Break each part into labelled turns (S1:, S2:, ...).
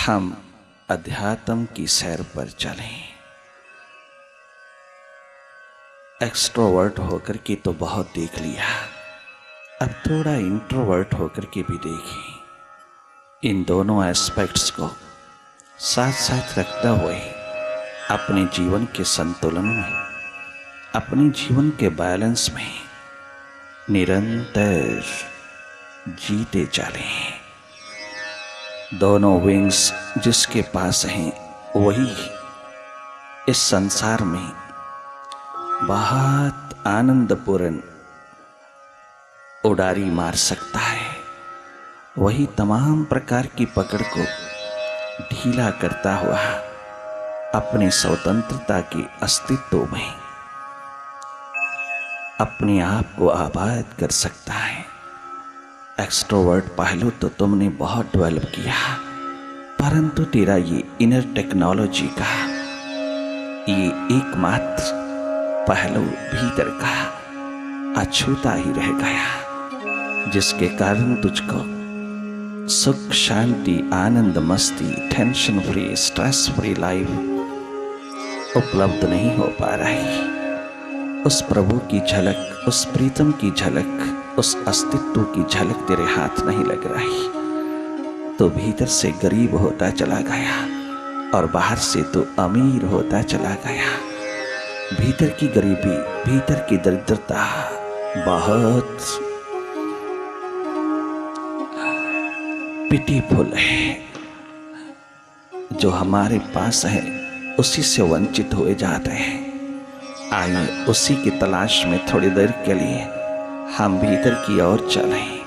S1: हम अध्यात्म की सैर पर चलें। एक्सट्रोवर्ट होकर के तो बहुत देख लिया, अब थोड़ा इंट्रोवर्ट होकर के भी देखें। इन दोनों एस्पेक्ट्स को साथ साथ रखते हुए अपने जीवन के संतुलन में, अपने जीवन के बैलेंस में निरंतर जीते चलें। दोनों विंग्स जिसके पास हैं वही इस संसार में बहुत आनंदपूर्ण उड़ारी मार सकता है, वही तमाम प्रकार की पकड़ को ढीला करता हुआ अपनी स्वतंत्रता के अस्तित्व में अपने आप को आबाद कर सकता है। एक्सट्रोवर्ट पहलू तो तुमने बहुत डेवलप किया, परंतु तेरा ये इनर टेक्नोलॉजी का ये एकमात्र पहलू भीतर का अछूता ही रह गया, जिसके कारण तुझको सुख, शांति, आनंद, मस्ती, tension free, stress free life उपलब्ध नहीं हो पा रही। उस प्रभु की झलक, उस प्रीतम की झलक, उस अस्तित्व की झलक तेरे हाथ नहीं लग रही, तो भीतर से गरीब होता चला गया और बाहर से तो अमीर होता चला गया। भीतर की गरीबी, भीतर की दरिद्रता बहुत पिटीफुल है। जो हमारे पास है उसी से वंचित हुए जाते हैं। आइए उसी की तलाश में थोड़ी देर के लिए हम भीतर की ओर चलें।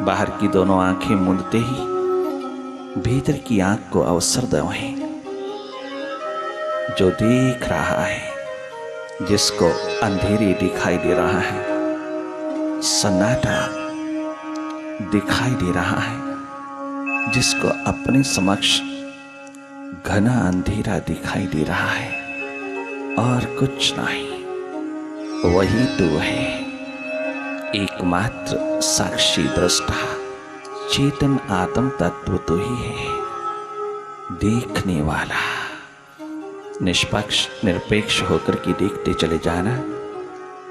S1: बाहर की दोनों आंखें मूंदते ही भीतर की आंख को अवसर दें। जो देख रहा है, जिसको अंधेरी दिखाई दे रहा है, सन्नाटा दिखाई दे रहा है, जिसको अपने समक्ष घना अंधेरा दिखाई दे रहा है और कुछ नहीं, वही तो है एकमात्र साक्षी दृष्टा चेतन आत्म तत्व तो ही है। देखने वाला निष्पक्ष निरपेक्ष होकर के देखते चले जाना,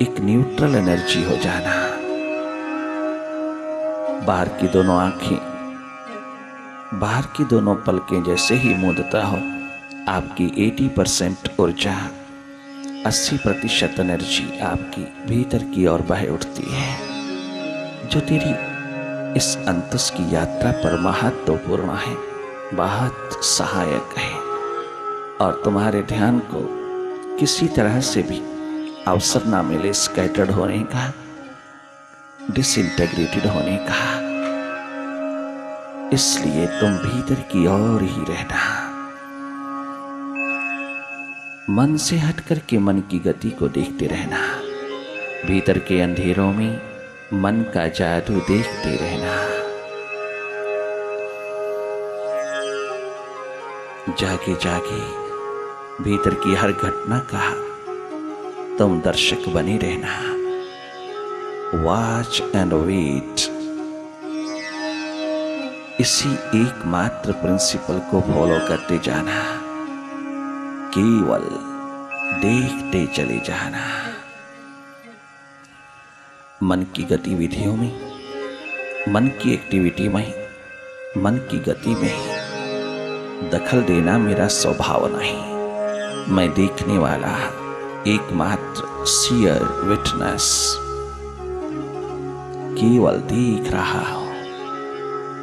S1: एक न्यूट्रल एनर्जी हो जाना। बाहर की दोनों आंखें, बाहर की दोनों पलकें जैसे ही मूंदता हो, आपकी 80% ऊर्जा, 80% एनर्जी आपकी भीतर की ओर बह उठती है, जो तेरी इस अंतस की यात्रा पर महत्वपूर्ण है, बहुत सहायक है और तुम्हारे ध्यान को किसी तरह से भी अवसर ना मिले स्कैटर्ड होने का, डिसइंटेग्रेटेड होने का। इसलिए तुम भीतर की ओर ही रहना, मन से हट करके मन की गति को देखते रहना, भीतर के अंधेरों में मन का जादू देखते रहना। जागे जागे भीतर की हर घटना का तुम दर्शक बने रहना। वॉच एंड वेट, इसी एकमात्र प्रिंसिपल को फॉलो करते जाना, केवल देखते चले जाना। मन की गतिविधियों में, मन की एक्टिविटी में, मन की गति में दखल देना मेरा स्वभाव नहीं। मैं देखने वाला एकमात्र सीयर विटनेस, केवल देख रहा हूं।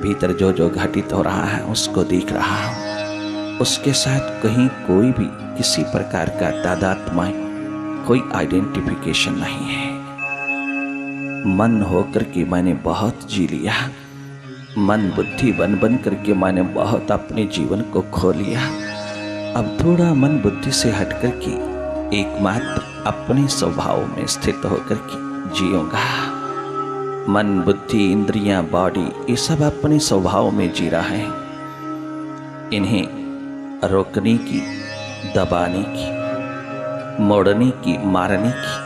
S1: भीतर जो जो घटित हो रहा है उसको देख रहा हूं, उसके साथ कहीं कोई भी किसी प्रकार का तादात्म्य, कोई आइडेंटिफिकेशन नहीं है। मन होकर के मैंने बहुत जी लिया, मन बुद्धि बन बन करके मैंने बहुत अपने जीवन को खो लिया। अब थोड़ा मन बुद्धि से हट करके एकमात्र अपने स्वभाव में स्थित होकर के जीऊंगा। मन, बुद्धि, इंद्रियां, बॉडी, ये सब अपने स्वभाव में जी रहा है। इन्हें रोकने की, दबाने की, मोड़ने की, मारने की,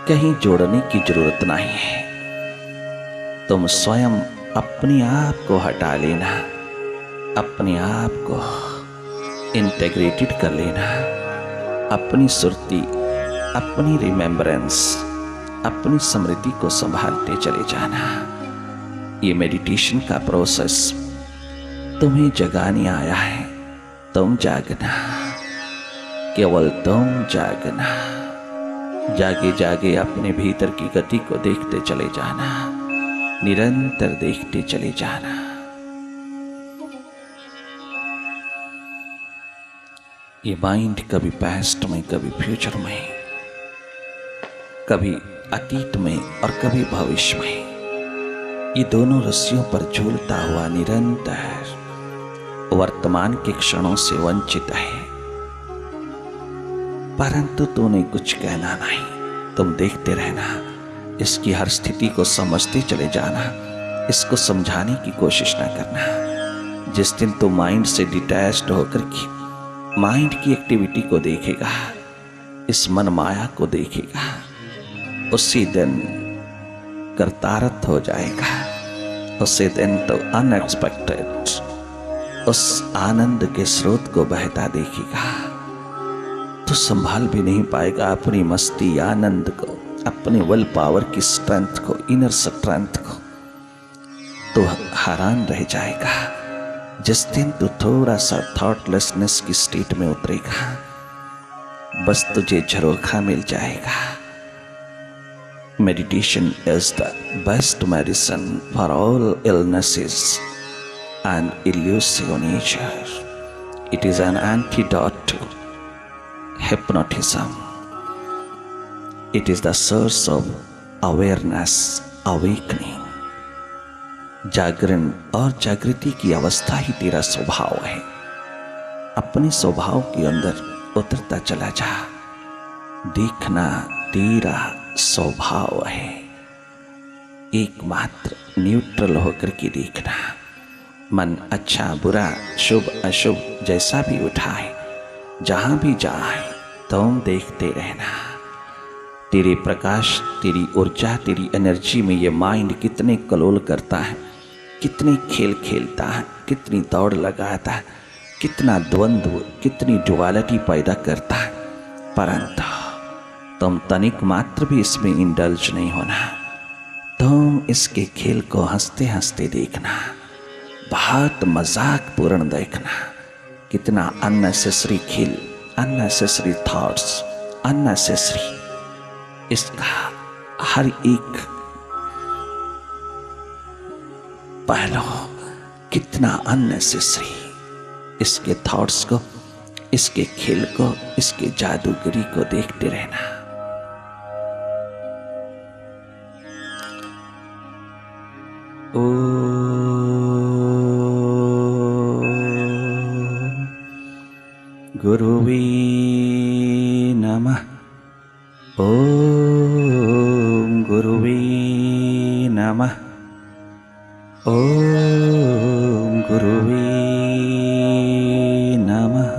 S1: कहीं जोड़ने की जरूरत नहीं है। तुम स्वयं अपने आप को हटा लेना, अपने आप को इंटीग्रेटेड कर लेना, अपनी सुरती, अपनी रिमेम्बरेंस, अपनी स्मृति को संभालते चले जाना। ये मेडिटेशन का प्रोसेस तुम्हें जगाने आया है। तुम जागना, केवल तुम जागना। जागे जागे अपने भीतर की गति को देखते चले जाना, निरंतर देखते चले जाना। ये माइंड कभी पास्ट में, कभी फ्यूचर में, कभी अतीत में और कभी भविष्य में, ये दोनों रस्सियों पर झूलता हुआ निरंतर वर्तमान के क्षणों से वंचित है। परंतु तूने कुछ कहना नहीं, तुम देखते रहना, इसकी हर स्थिति को समझते चले जाना, इसको समझाने की कोशिश ना करना। जिस दिन तू माइंड से डिटैच्ड होकर की माइंड की एक्टिविटी को देखेगा, इस मन माया को देखेगा, उसी दिन करतारत हो जाएगा। उसी दिन तो अनएक्सपेक्टेड उस आनंद के स्रोत को बहता देखेगा, तो संभाल भी नहीं पाएगा अपनी मस्ती, आनंद को, अपने विल पावर की स्ट्रेंथ को, इनर स्ट्रेंथ को, तो हैरान रह जाएगा। जिस दिन तू थोड़ा सा थॉटलेसनेस की स्टेट में उतरेगा, बस तुझे झरोखा मिल जाएगा। Meditation is the best medicine for all illnesses and elusive nature. It is an antidote to hypnotism. It is the source of awareness, awakening. जागरण और जागृति की अवस्था ही तेरा स्वभाव है। अपने स्वभाव के अंदर उतरता चला जा। देखना तेरा स्वभाव है। एकमात्र न्यूट्रल होकर के देखना। मन अच्छा बुरा शुभ अशुभ जैसा भी उठाए, जहां भी जाए, तुम देखते रहना। तेरे प्रकाश, तेरी ऊर्जा, तेरी एनर्जी में ये माइंड कितने कलोल करता है, कितने खेल खेलता है, कितनी दौड़ लगाता है, कितना द्वंद्व, कितनी ड्युअलिटी पैदा करता है। परंतु तुम तनिक मात्र भी इसमें इंडल्ज नहीं होना। तुम इसके खेल को हंसते हंसते देखना, बहुत मजाक पूर्ण देखना। कितना अननेसेसरी खेल, अननेसेसरी थॉट्स, अननेसेसरी, इसका हर एक पहलू कितना अननेसेसरी। इसके थॉट्स को, इसके खेल को, इसके जादूगरी को देखते रहना। गुरुवे नमः। ओम गुरुवे नमः। ओम गुरुवे नमः।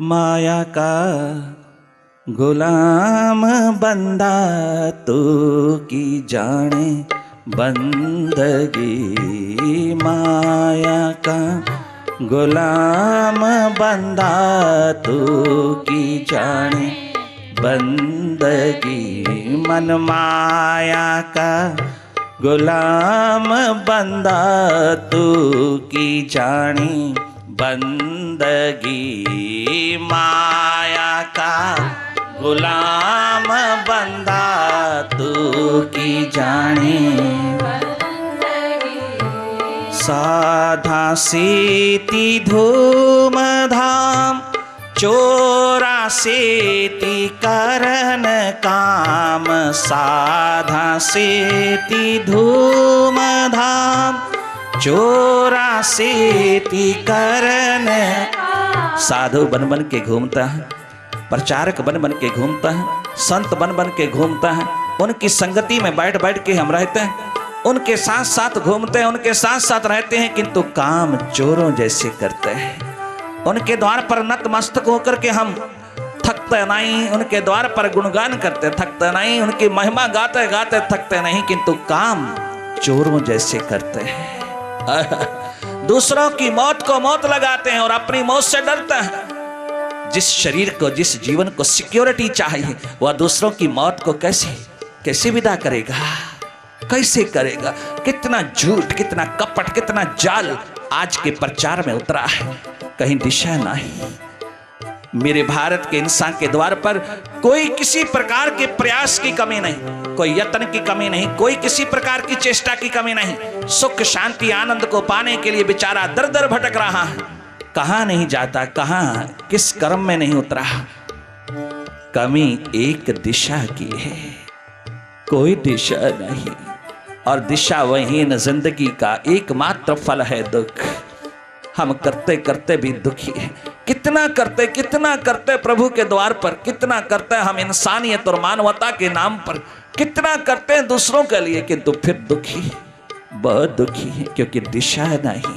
S1: माया का गुलाम बंदा तू की जाने बंदगी। माया का गुलाम बंदा तू की जाने बंदगी। मन माया का गुलाम बंदा तू की जाने बंदगी। माया का गुलाम बंदा तू की जाने। साधा सेती धूम धाम, चोरा सेती करन काम। साधा सेती धूम धाम, चोरा सेती करन। साधु बन बन के घूमता है, प्रचारक बन बन के घूमता है, संत बन बन के घूमता है। उनकी संगति में बैठ बैठ के हम रहते हैं, उनके साथ साथ घूमते हैं, उनके साथ साथ रहते हैं, किंतु काम चोरों जैसे करते हैं। उनके द्वार पर नतमस्तक होकर के हम थक थकते नहीं, उनके द्वार पर गुणगान करते थकते नहीं, उनकी महिमा गाते गाते थकते नहीं, किंतु काम चोरों जैसे करते हैं। दूसरों की मौत को मौत लगाते हैं और अपनी मौत से डरते हैं। जिस शरीर को, जिस जीवन को सिक्योरिटी चाहिए, वह दूसरों की मौत को कैसे विदा करेगा, कैसे करेगा? कितना झूठ, कितना कपट, कितना जाल आज के प्रचार में उतरा है। कहीं दिशा नहीं। मेरे भारत के इंसान के द्वार पर कोई किसी प्रकार के प्रयास की कमी नहीं, कोई यत्न की कमी नहीं, कोई किसी प्रकार की चेष्टा की कमी नहीं। सुख शांति आनंद को पाने के लिए बेचारा दर दर भटक रहा है। कहां नहीं जाता, कहां किस कर्म में नहीं उतरा। कमी एक दिशा की है, कोई दिशा नहीं। और दिशा वहीन जिंदगी का एकमात्र फल है दुख। हम करते करते भी दुखी हैं। कितना करते प्रभु के द्वार पर, कितना करते हम इंसानियत और मानवता के नाम पर, कितना करते हैं दूसरों के लिए, किंतु फिर दुखी, बहुत दुखी है, क्योंकि दिशा नहीं।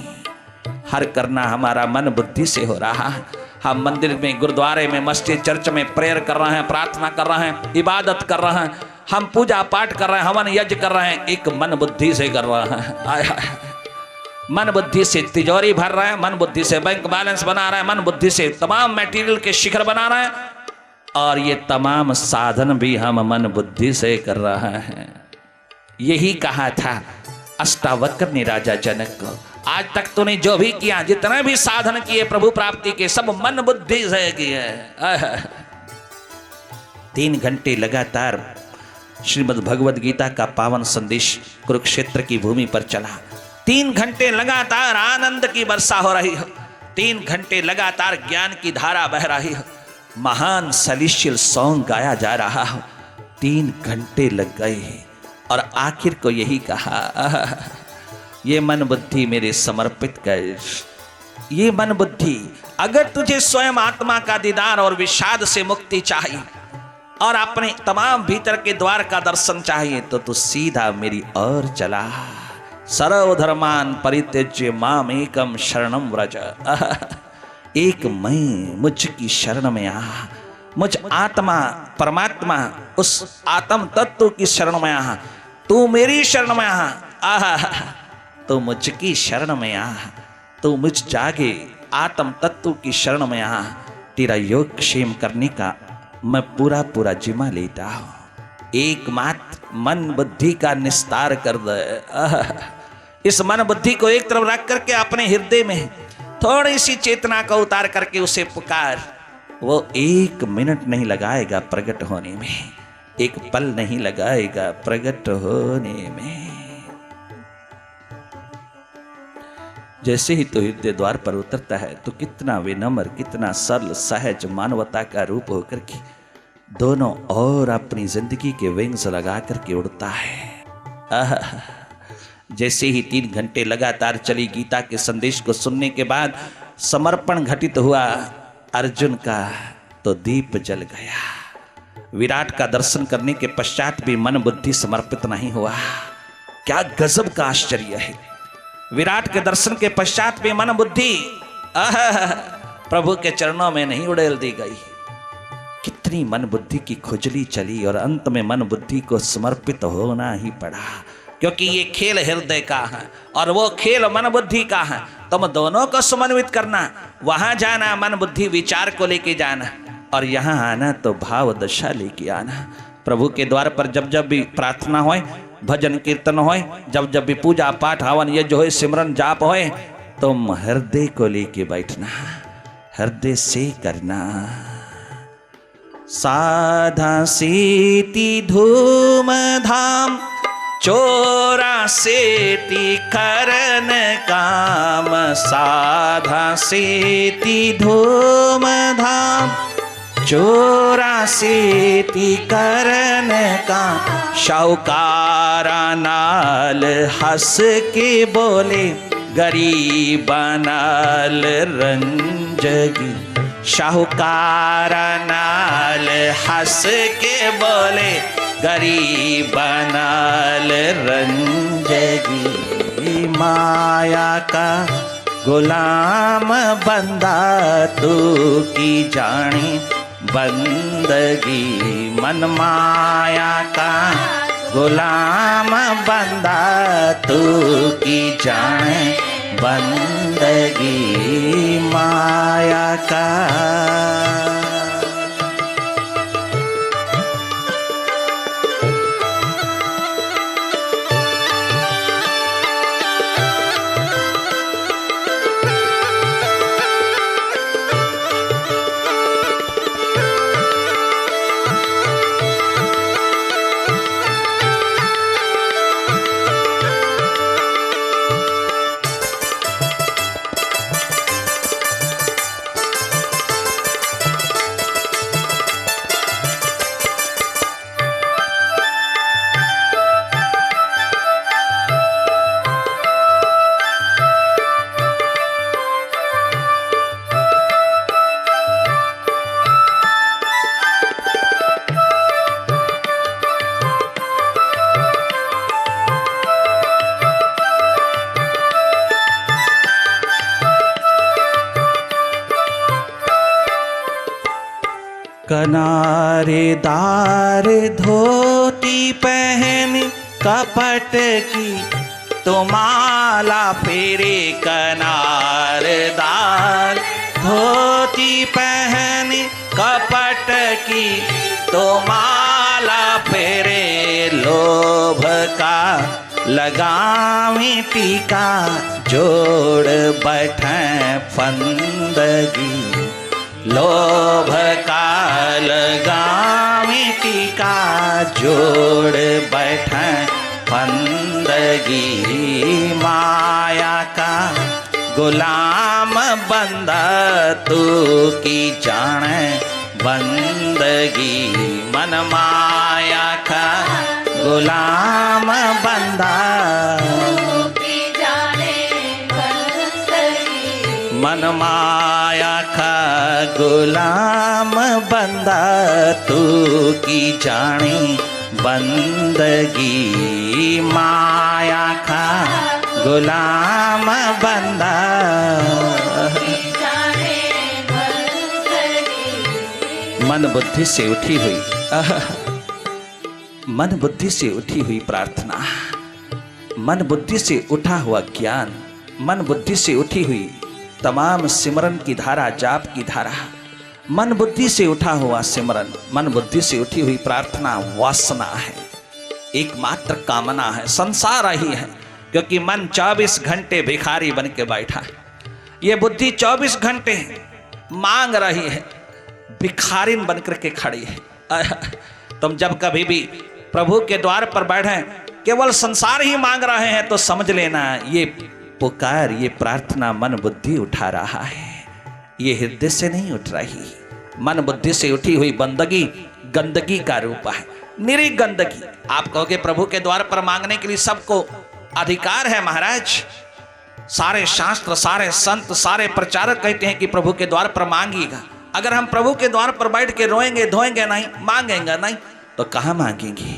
S1: हर करना हमारा मन बुद्धि से हो रहा है। हम मंदिर में, गुरुद्वारे में, मस्जिद, चर्च में प्रेयर कर रहे हैं, प्रार्थना कर रहे हैं, इबादत कर रहे हैं, हम पूजा पाठ कर रहे हैं, हवन यज्ञ कर रहे हैं, एक मन बुद्धि से कर रहे हैं। आय हाय, मन बुद्धि से तिजोरी भर रहे हैं, मन बुद्धि से बैंक बैलेंस बना रहे हैं, मन बुद्धि से तमाम मटेरियल के शिखर बना रहे हैं, और ये तमाम साधन भी हम मन बुद्धि से कर रहे हैं। यही कहा था अष्टावक्र ने राजा जनक को, आज तक तूने जो भी किया, जितने भी साधन किए प्रभु प्राप्ति के, सब मन बुद्धि से किए। 3 घंटे लगातार श्रीमद् भगवद गीता का पावन संदेश कुरुक्षेत्र की भूमि पर चला। 3 घंटे लगातार आनंद की वर्षा हो रही हो, 3 घंटे लगातार ज्ञान की धारा बह रही हो, महान सेलेस्टियल सॉन्ग गाया जा रहा हो। 3 घंटे लग गए और आखिर को यही कहा, ये मन बुद्धि मेरे समर्पित कर। ये मन बुद्धि, अगर तुझे स्वयं आत्मा का दीदार और विषाद से मुक्ति चाहिए और अपने तमाम भीतर के द्वार का दर्शन चाहिए, तो तू सीधा मेरी ओर चला। सर्वधर्मान परित्यज्य माम एकम शरणम व्रज। एक मैं, मुझ की शरण में आ, मुझ आत्मा परमात्मा उस आत्म तत्व की शरण में आ, तू मेरी शरण में आ, तो मुझ की शरण में आ, तो मुझ जागे आत्म तत्व की शरण में आ। तेरा योग क्षेम करने का मैं पूरा जिम्मा लेता हूं। एकमात्र मन बुद्धि का निस्तार कर दे। इस मन बुद्धि को एक तरफ रख करके अपने हृदय में थोड़ी सी चेतना को उतार करके उसे पुकार। वो 1 मिनट नहीं लगाएगा प्रकट होने में, 1 पल नहीं लगाएगा प्रकट होने में। जैसे ही तो हृदय द्वार पर उतरता है तो कितना विनम्र, कितना सरल, सहज मानवता का रूप होकर के दोनों और अपनी जिंदगी के विंग्स लगा करके उड़ता है। जैसे ही 3 घंटे लगातार चली गीता के संदेश को सुनने के बाद समर्पण घटित हुआ अर्जुन का, तो दीप जल गया। विराट का दर्शन करने के पश्चात भी मन बुद्धि समर्पित नहीं हुआ। क्या गजब का आश्चर्य है! विराट के दर्शन के पश्चात भी मन बुद्धि प्रभु के चरणों में नहीं उड़ेल दी गई। कितनी मन बुद्धि की खुजली चली और अंत में मन बुद्धि को समर्पित होना ही पड़ा, क्योंकि ये खेल हृदय का है और वो खेल मन बुद्धि का है। तुम दोनों को समन्वित करना, वहां जाना मन बुद्धि विचार को लेके जाना, और यहाँ आना तो भाव दशा लेके आना। प्रभु के द्वार पर जब जब भी प्रार्थना होए, भजन कीर्तन होए, जब जब भी पूजा पाठ हवन ये जो है सिमरन जाप होए, तुम हृदय को लेके बैठना, हृदय से करना। साधा सीति धूम धाम, चोरा सेती करन काम। साधा सेती धूम धाम, चोरा सेती करन का। शाहूकारा नाल हंस के बोले, गरीबा नाल रंजगी। शाहूकारा नाल हंस के बोले, गरीबा नाल रंजगी। माया का गुलाम बंदा तू की जानी, बंदगी, मन माया का गुलाम बंदा तू की जाने बंदगी माया का। कनारेदार धोती पहन कपट की तो माला फेरे, कनारदार धोती पहन कपट की तो माला फेरे, लोभ का लगावी टीका जोड़ बैठे फंदगी, लोभ का लगावी टीका जोड़ बैठे फंदगी, माया का गुलाम बंदा तू की जाने बंदगी, मन माया का गुलाम बंदा की जाने बंदगी, मन माया का गुलाम बंदा तू की जाने बंदगी, माया का गुलाम बंदा की जाने बंदगी। मन बुद्धि से उठी हुई मन बुद्धि से उठी हुई प्रार्थना, मन बुद्धि से उठा हुआ ज्ञान, मन बुद्धि से उठी हुई तमाम सिमरन की धारा, जाप की धारा, मन बुद्धि से उठा हुआ सिमरन, मन बुद्धि से उठी हुई प्रार्थना वासना है, एकमात्र कामना है, संसार ही है। क्योंकि मन 24 घंटे भिखारी बन के बैठा है, ये बुद्धि 24 घंटे मांग रही है, भिखारिन बनकर के खड़ी है। तुम जब कभी भी प्रभु के द्वार पर बैठे केवल संसार ही मांग रहे हैं तो समझ लेना ये पुकार, ये प्रार्थना मन बुद्धि उठा रहा है, ये हृदय से नहीं उठ रही। मन बुद्धि से उठी हुई बंदगी गंदगी का रूप है, निरी गंदगी। आप कहोगे प्रभु के द्वार पर मांगने के लिए सबको अधिकार है महाराज, सारे शास्त्र, सारे संत, सारे प्रचारक कहते हैं कि प्रभु के द्वार पर मांगिएगा। अगर हम प्रभु के द्वार पर बैठ के रोएंगे धोएंगे नहीं, मांगेंगे नहीं, तो कहां मांगेंगे।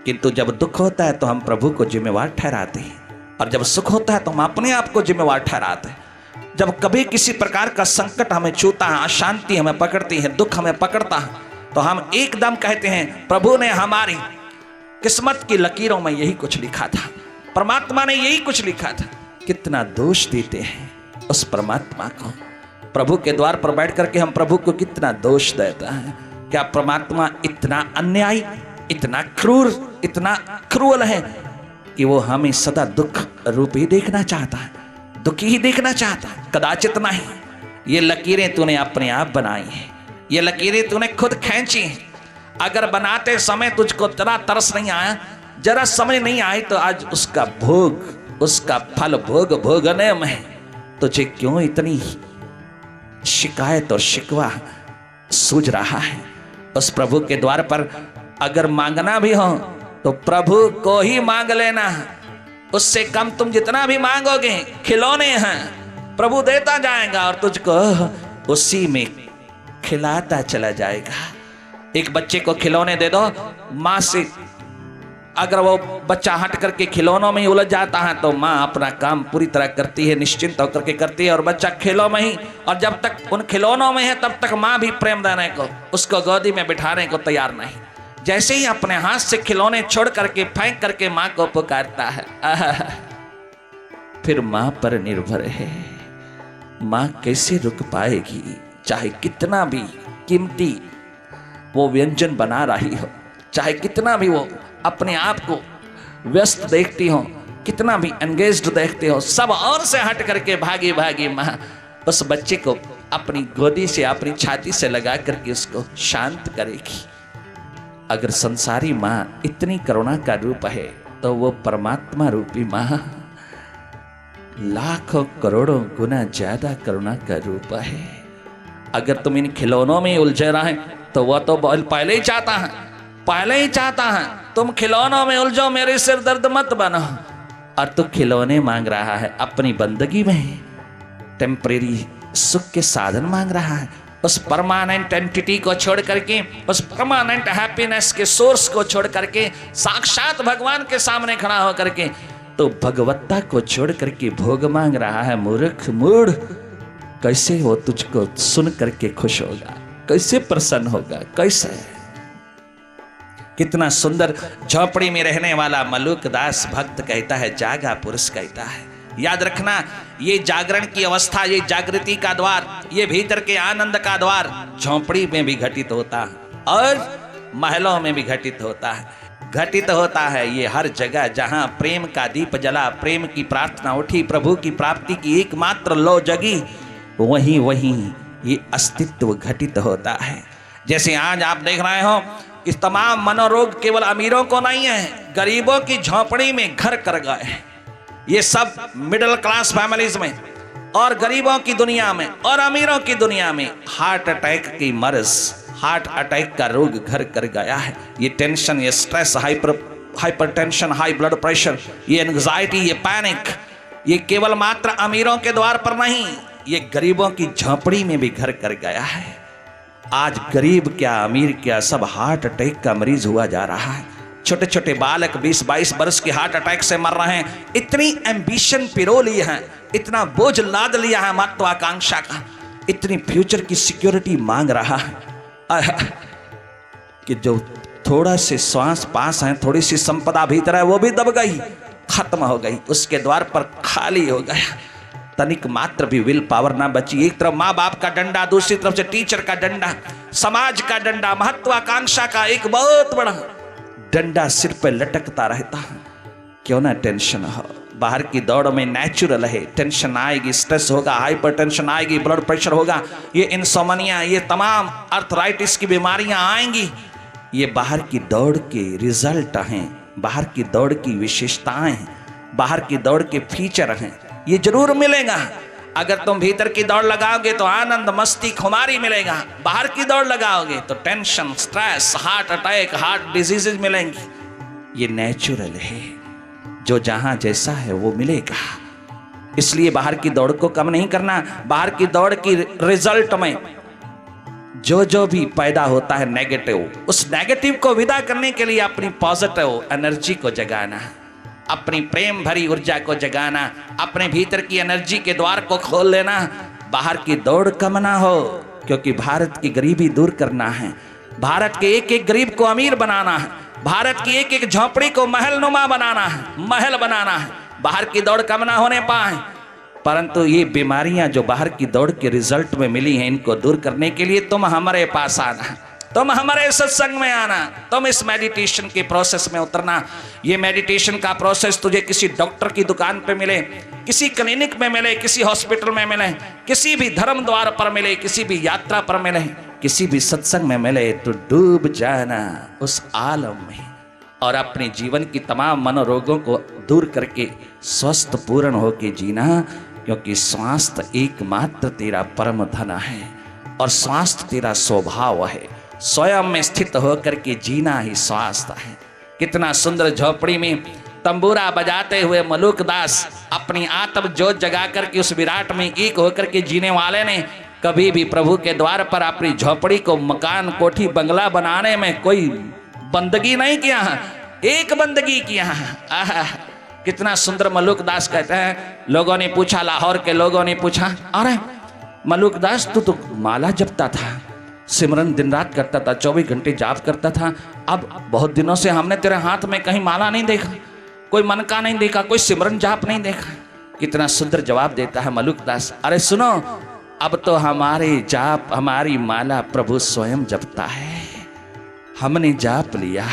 S1: किंतु जब दुख होता है तो हम प्रभु को जिम्मेवार ठहराते हैं, और जब सुख होता है तो हम अपने आप को जिम्मेवार ठहराते हैं। जब कभी किसी प्रकार का संकट हमें छूता है, अशांति हमें पकड़ती है, दुख हमें पकड़ता है, तो हम एकदम कहते हैं प्रभु ने हमारी किस्मत की लकीरों में यही कुछ लिखा था, परमात्मा ने यही कुछ लिखा था। कितना दोष देते हैं उस परमात्मा को। प्रभु के द्वार पर बैठ करके हम प्रभु को कितना दोष देता है। क्या परमात्मा इतना अन्यायी, इतना क्रूर, इतना क्रूर है कि वो हमें सदा दुख रूप ही देखना चाहता है, दुखी ही देखना चाहता है? कदाचित नहीं। ये लकीरें तूने अपने आप बनाई हैं, ये लकीरें तूने खुद खींची हैं। अगर बनाते समय तुझको जरा तरस नहीं आया, जरा समझ नहीं आई, तो आज उसका भोग, उसका फल भोगने में तुझे क्यों इतनी शिकायत और शिकवा सूझ रहा है? उस प्रभु के द्वार पर अगर मांगना भी हो तो प्रभु को ही मांग लेना। उससे कम तुम जितना भी मांगोगे खिलौने हैं, प्रभु देता जाएगा और तुझको उसी में खिलाता चला जाएगा। एक बच्चे को खिलौने दे दो, माँ से अगर वो बच्चा हट करके खिलौनों में ही उलझ जाता है तो माँ अपना काम पूरी तरह करती है, निश्चिंत होकर के करती है, और बच्चा खेलों में ही, और जब तक उन खिलौनों में है तब तक माँ भी प्रेम देने को, उसको गोदी में बिठाने को तैयार नहीं। जैसे ही अपने हाथ से खिलौने छोड़ करके फेंक करके माँ को पुकारता है, फिर माँ पर निर्भर है। माँ कैसे रुक पाएगी, चाहे कितना भी कीमती वो व्यंजन बना रही हो, चाहे कितना भी वो अपने आप को व्यस्त देखती हो, कितना भी एंगेज्ड देखते हो, सब और से हट करके भागी भागी माँ उस बच्चे को अपनी गोदी से, अपनी छाती से लगा करके उसको शांत करेगी। अगर संसारी माँ इतनी करुणा का रूप है तो वो परमात्मा रूपी माँ लाखों करोड़ों गुना ज्यादा करुणा का रूप है। अगर तुम इन खिलौनों में उलझे रहे तो वह तो पहले ही चाहता है, पहले ही चाहता है तुम खिलौनों में उलझो, मेरे सिर दर्द मत बनो। और तू खिलौने मांग रहा है, अपनी बंदगी में टेम्परेरी सुख के साधन मांग रहा है। उस परमानेंट एंटिटी को छोड़ करके, उस परमानेंट हैप्पीनेस के सोर्स को छोड़ करके, साक्षात भगवान के सामने खड़ा होकर के तो भगवत्ता को छोड़ करके भोग मांग रहा है। मूर्ख मूढ़, कैसे वो तुझको सुन करके खुश होगा, कैसे प्रसन्न होगा, कैसे? कितना सुंदर झोपड़ी में रहने वाला मलुक दास भक्त कहता है, जागा पुरुष कहता है। याद रखना, ये जागरण की अवस्था, ये जागृति का द्वार, ये भीतर के आनंद का द्वार झोपड़ी में भी घटित होता है और महलों में भी घटित होता है। घटित होता है ये हर जगह जहां प्रेम का दीप जला, प्रेम की प्रार्थना उठी, प्रभु की प्राप्ति की एकमात्र लो जगी, वहीं वहीं ये अस्तित्व घटित होता है। जैसे आज आप देख रहे हो, इस तमाम मनोरोग केवल अमीरों को नहीं है, गरीबों की झोपड़ी में घर कर गए। ये सब मिडिल क्लास फैमिलीज में और गरीबों की दुनिया में और अमीरों की दुनिया में हार्ट अटैक की मर्ज, हार्ट अटैक का रोग घर कर गया है। ये टेंशन, ये stress, hypertension, high blood pressure, ये एंग्जाइटी, ये पैनिक, ये केवल मात्र अमीरों के द्वार पर नहीं, ये गरीबों की झोपड़ी में भी घर कर गया है। आज गरीब क्या अमीर क्या, सब हार्ट अटैक का मरीज हुआ जा रहा है। छोटे छोटे बालक 20-22 वर्ष के हार्ट अटैक से मर रहे हैं। इतनी एम्बिशन पिरो ली है, इतना बोझ लाद लिया है महत्वाकांक्षा का, इतनी फ्यूचर की सिक्योरिटी मांग रहा है कि जो थोड़ा से श्वास पास है, थोड़ी सी संपदा भीतर है, वो भी दब गई, खत्म हो गई, उसके द्वार पर खाली हो गया। तनिक मात्र भी विल पावर ना बची। एक तरफ माँ बाप का डंडा, दूसरी तरफ से टीचर का डंडा, समाज का डंडा, महत्वाकांक्षा का एक बहुत बड़ा डंडा सिर पे लटकता रहता है। क्यों ना टेंशन हो, बाहर की दौड़ में नेचुरल है, टेंशन आएगी, स्ट्रेस होगा, हाइपरटेंशन आएगी, ब्लड प्रेशर होगा, ये इंसोमनिया, ये तमाम अर्थराइटिस की बीमारियां आएंगी। ये बाहर की दौड़ के रिजल्ट हैं, बाहर की दौड़ की विशेषताएं हैं, बाहर की दौड़ के फीचर हैं। ये जरूर मिलेगा। अगर तुम भीतर की दौड़ लगाओगे तो आनंद, मस्ती, खुमारी मिलेगा। बाहर की दौड़ लगाओगे तो tension, stress, heart attack, heart diseases मिलेंगी। ये नेचुरल है, जो जहां जैसा है वो मिलेगा। इसलिए बाहर की दौड़ को कम नहीं करना। बाहर की दौड़ की रिजल्ट में जो भी पैदा होता है नेगेटिव, उस नेगेटिव को विदा करने के लिए अपनी पॉजिटिव एनर्जी को जगाना, अपनी प्रेम भरी ऊर्जा को जगाना, अपने भीतर की एनर्जी के द्वार को खोल लेना। बाहर की दौड़ कम ना हो, क्योंकि भारत की गरीबी दूर करना है, भारत के एक एक गरीब को अमीर बनाना है, भारत की एक एक झोपड़ी को महल नुमा बनाना है, महल बनाना है। बाहर की दौड़ कम ना होने पाए, परंतु ये बीमारियां जो बाहर की दौड़ के रिजल्ट में मिली हैं, इनको दूर करने के लिए तुम हमारे पास आना, तुम हमारे सत्संग में आना, तुम इस मेडिटेशन के प्रोसेस में उतरना। ये मेडिटेशन का प्रोसेस तुझे किसी डॉक्टर की दुकान पे मिले, किसी क्लिनिक में मिले, किसी हॉस्पिटल में मिले, किसी भी धर्म द्वार पर मिले, किसी भी यात्रा पर मिले, किसी भी सत्संग में मिले, तो डूब जाना उस आलम में और अपने जीवन की तमाम मनोरोगों को दूर करके स्वस्थ पूर्ण होके जीना। क्योंकि स्वास्थ्य एकमात्र तेरा परम धन है और स्वास्थ्य तेरा स्वभाव है। स्वयं में स्थित होकर के जीना ही स्वास्थ्य है। कितना सुंदर झोपड़ी में तंबूरा बजाते हुए मलुक दास अपनी आत्म ज्योत जगा करके उस विराट में एक होकर के जीने वाले ने कभी भी प्रभु के द्वार पर अपनी झोपड़ी को मकान, कोठी, बंगला बनाने में कोई बंदगी नहीं किया है। एक बंदगी किया। कितना सुंदर मलुक दास कहते हैं। लोगों ने पूछा, लाहौर के लोगों ने पूछा, अरे मलुक दास तू तो माला जपता था, सिमरन दिन रात करता था, 24 घंटे जाप करता था, अब बहुत दिनों से हमने तेरे हाथ में कहीं माला नहीं देखा, कोई मन का नहीं देखा, कोई सिमरन जाप नहीं देखा। कितना सुंदर जवाब देता है मलुक दास। अरे सुनो, अब तो हमारे जाप, हमारी माला प्रभु स्वयं जपता है। हमने जाप लिया,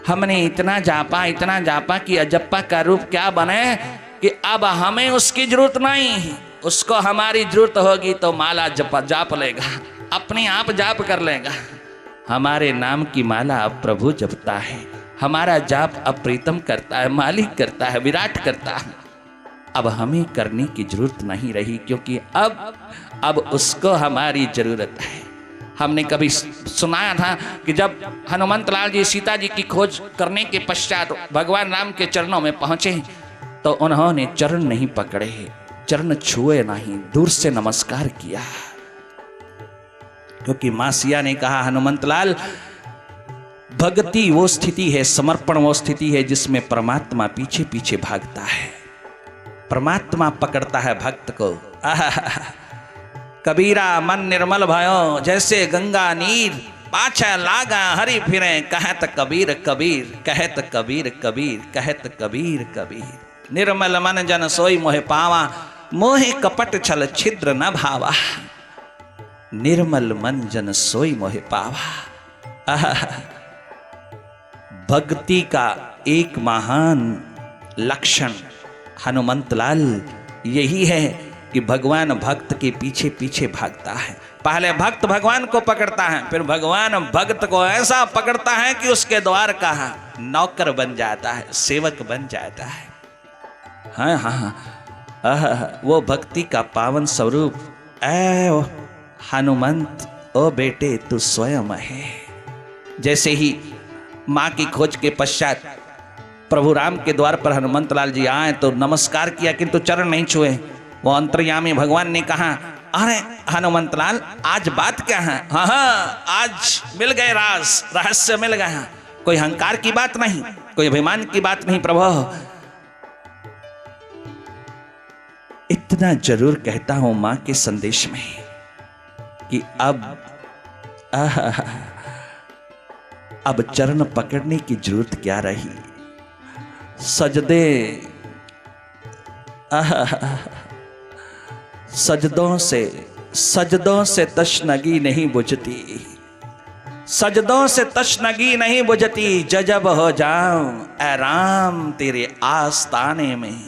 S1: हमने इतना जापा कि अजप्पा का रूप क्या बने कि अब हमें उसकी जरूरत नहीं, उसको हमारी जरूरत होगी तो माला जाप लेगा, अपने आप जाप कर लेगा। हमारे नाम की माला अब प्रभु जपता है, हमारा जाप अब प्रीतम करता है, मालिक करता है, विराट करता है। अब हमें करने की जरूरत नहीं रही, क्योंकि अब उसको हमारी जरूरत है। हमने कभी सुनाया था कि जब हनुमंत लाल जी सीता जी की खोज करने के पश्चात भगवान राम के चरणों में पहुंचे तो उन्होंने चरण नहीं पकड़े, चरण छुए नहीं, दूर से नमस्कार किया। क्योंकि मां सिया ने कहा, हनुमंत लाल, भक्ति वो स्थिति है, समर्पण वो स्थिति है जिसमें परमात्मा पीछे पीछे भागता है, परमात्मा पकड़ता है भक्त को। कबीरा मन निर्मल भयो जैसे गंगा नीर, पाछा लागा हरि फिरे कहत कबीर कबीर, कहत कबीर कबीर, कहत कबीर कबीर। निर्मल मन जन सोई मोहे पावा, मोहे कपट छल छिद्र न भावा। निर्मल मन जन सोई मोहे पावा। भक्ति का एक महान लक्षण हनुमंत लाल यही है कि भगवान भक्त के पीछे पीछे भागता है। पहले भक्त भगवान को पकड़ता है, फिर भगवान भक्त को ऐसा पकड़ता है कि उसके द्वार का नौकर बन जाता है, सेवक बन जाता है। हाँ हाँ हाँ, वो भक्ति का पावन स्वरूप। ऐ हनुमंत, ओ बेटे तू स्वयं है। जैसे ही माँ की खोज के पश्चात प्रभु राम के द्वार पर हनुमंत लाल जी आए तो नमस्कार किया, किंतु चरण नहीं छुए। वो अंतर्यामी भगवान ने कहा, अरे हनुमंत लाल, आज बात क्या है? हाँ हाँ, आज मिल गए राज, रहस्य मिल गया। कोई अहंकार की बात नहीं, कोई अभिमान की बात नहीं प्रभु। इतना जरूर कहता हूं मां के संदेश में कि अब चरण पकड़ने की जरूरत क्या रही। सजदे सजदों से तशनगी नहीं बुझती, सजदों से तशनगी नहीं बुझती। जजब हो जाऊं ऐ राम तेरे आस्ताने में,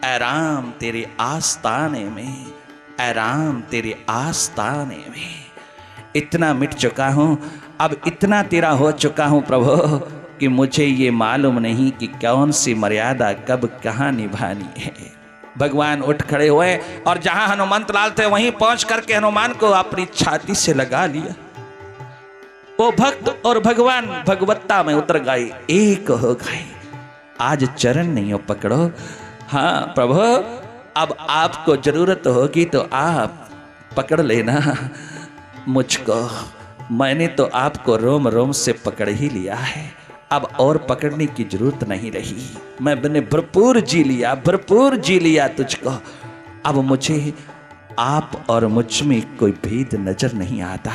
S1: ऐ राम तेरे आस्ताने में, ऐ राम तेरे आस्ताने में। इतना मिट चुका हूं, अब इतना तेरा हो चुका हूं प्रभु कि मुझे ये मालूम नहीं कि कौन सी मर्यादा कब कहां निभानी है। भगवान उठ खड़े हुए और जहां हनुमंत लाल थे वहीं पहुंच करके हनुमान को अपनी छाती से लगा लिया। वो भक्त और भगवान भगवत्ता में उतर गए, एक हो गए। आज चरण नहीं हो पकड़ो। हाँ प्रभु, अब आपको जरूरत होगी तो आप पकड़ लेना मुझको। मैंने तो आपको रोम रोम से पकड़ ही लिया है, अब और पकड़ने की जरूरत नहीं रही। मैंने भरपूर जी लिया, भरपूर जी लिया तुझको। अब मुझे आप और मुझ में कोई भेद नजर नहीं आता।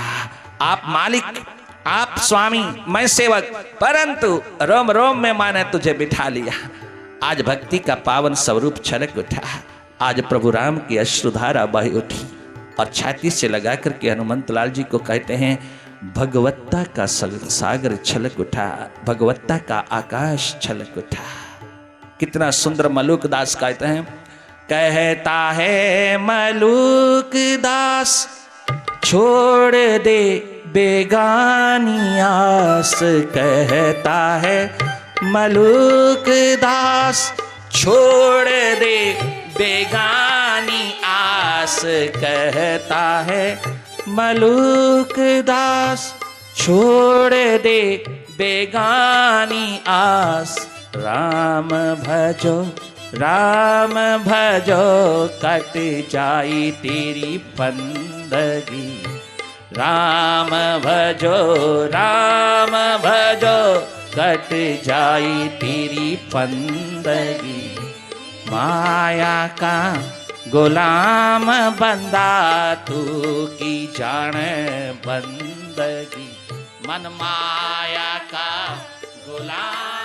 S1: आप मालिक, आप स्वामी, मैं सेवक, परंतु रोम रोम में मैंने तुझे बिठा लिया। आज भक्ति का पावन स्वरूप छलक उठा। आज प्रभु राम की अश्रुधारा बह उठी और छाती से लगा करके हनुमंत लाल जी को कहते हैं, भगवत्ता का सागर छलक उठा, भगवत्ता का आकाश छलक उठा। कितना सुंदर मलुक दास कहते हैं, कहता है मलुक दास छोड़ दे बेगानी आस। कहता है मलुक दास छोड़ दे बेगानी आस। कहता है मलुक दास छोड़ दे बेगानी आस। राम भजो राम भजो कट जाई तेरी बंदगी। राम भजो कट जाई तेरी बंदगी। माया का गुलाम बंदा तू की जान बंदगी। मन माया का गुलाम